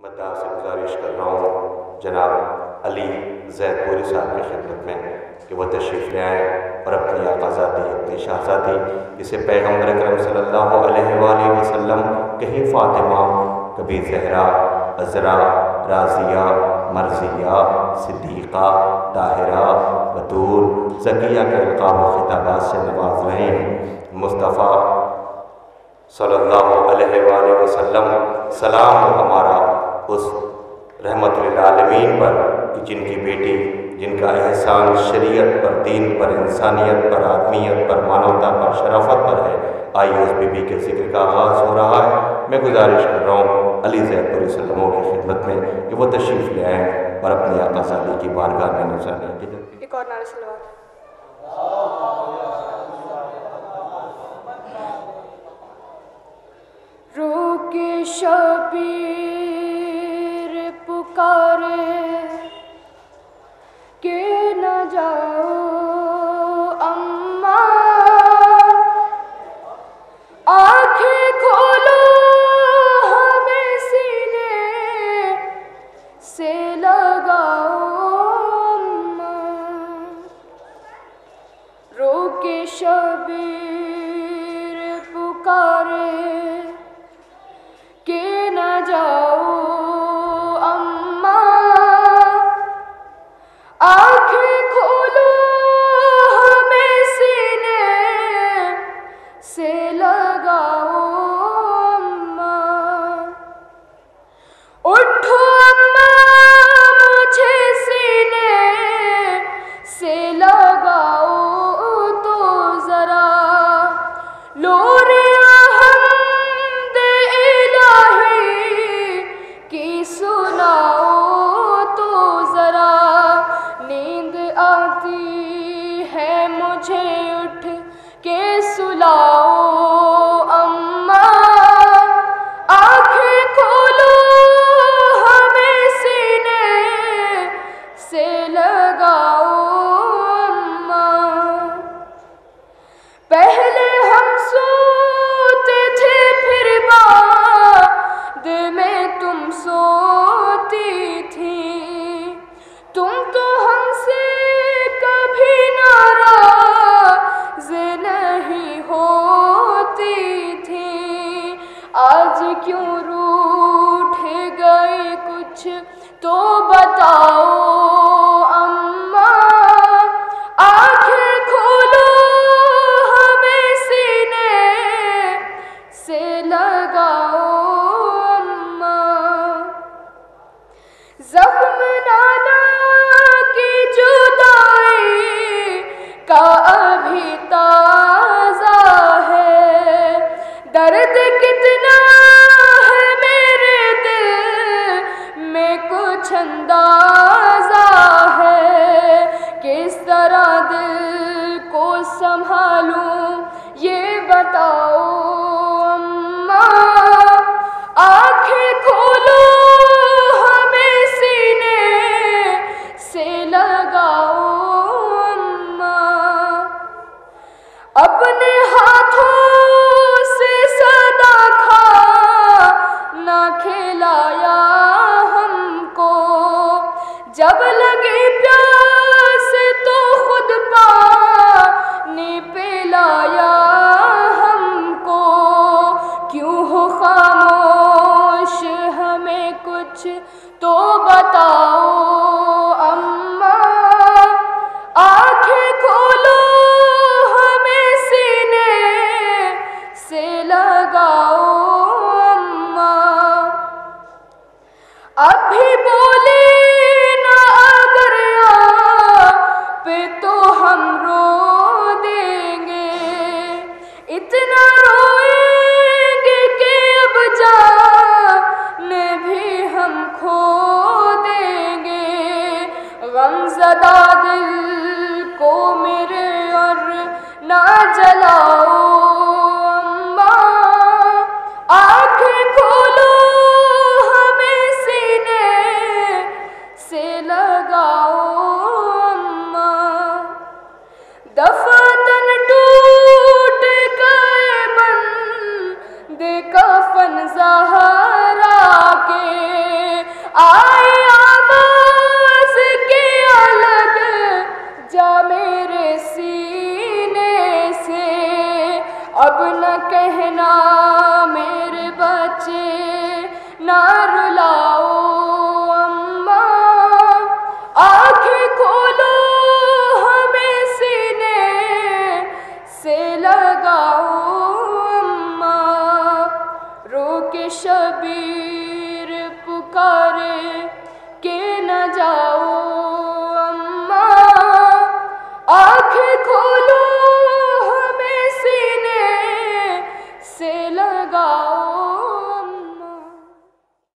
मद्दाह से गुजारिश कर रहा हूँ जनाब अली जैदपुरी साहब की खिदमत में कि वह तशरीफ़ ले आएँ और अपनी आकाज़ादी अपनी शहज़ादी जिसे पैगम्बर अकरम सल्लल्लाहु अलैहि वसल्लम कहीं फ़ातिमा, कभी ज़हरा, अज़रा, राज़िया, मर्ज़िया, सिद्दीक़ा, ताहिरा, बतूल, ज़किया के अलक़ाब व ख़िताबात से नवाज़ रहे हैं। मुस्तफ़ा सल्लल्लाहु अलैहि वसल्लम सलाम हो हमारा उस रहमतुल आलमीन पर कि जिनकी बेटी, जिनका एहसान शरीयत पर, दीन पर, इंसानियत पर, आदमियत पर, मानवता पर, शराफत पर है। आइए उस बीबी के जिक्र का आगाज़ हो रहा है। मैं गुजारिश कर रहा हूँ अली ज़ैदपुरी सल्लमों की खिदमत में कि वो तशरीफ़ ले आएँ और अपनी आकाज़ादी की बारगाह में नज़ारे की एक और नारे सलवात। रोके शबीर पुकारे के न जाओ अम्मा, आंखें खोलो हमें सीने से लगाओ अम्मा। रोके शबीर पुकारे के न जाओ अम्मा, आंखें खोलो हमें सीने से लगाओ अम्मा। उठो अम्मा मुझे सीने से लगाओ तो जरा, लोरे सुनाओ तो जरा। नींद आती है मुझे उठ के सुलाओ अम्मा, आंखें खोलो हमें सीने से लगाओ अम्मा। पहले हम सोते थे फिर बाद में तुम सोती थी, तुम तो हमसे कभी नाराज़ नहीं होती थी। आज क्यों रूठ गए कुछ तो बताओ अम्मा, आंखें खोलो हमें सीने से लगाओ अम्मा। ज़ख्म नाना की जुदाई का अभी ताज़ा है, दर्द कितना है मेरे दिल में कुछ अंदाज़ा है। किस तरह दिल को संभालूं ये बताओ अम्मा, आंखें खोलो हमें सीने से लगाओ अम्मा। अपने हाथों से सदा खाना खिलाया हमको, जब लगी प्यास तो खुद पानी पिलाया हमको। क्यों हो खामोश हमें कुछ तो बताओ अम्मा, आंखें खोलो हमें सीने से लगाओ अम्मा। अभी बोले ना अगर आप तो हम रो देंगे, इतना रोएंगे कि अब जान भी हम खो देंगे। गमज़दा दिल को मेरे और ना जलाओ अम्मा, आंखें खोलो हमें सीने से लगाओ अम्मा। दफातन टूट गए बंद कफन ज़हरा के, आए आवाज के अलग जा मेरे सीने से, अब न कहना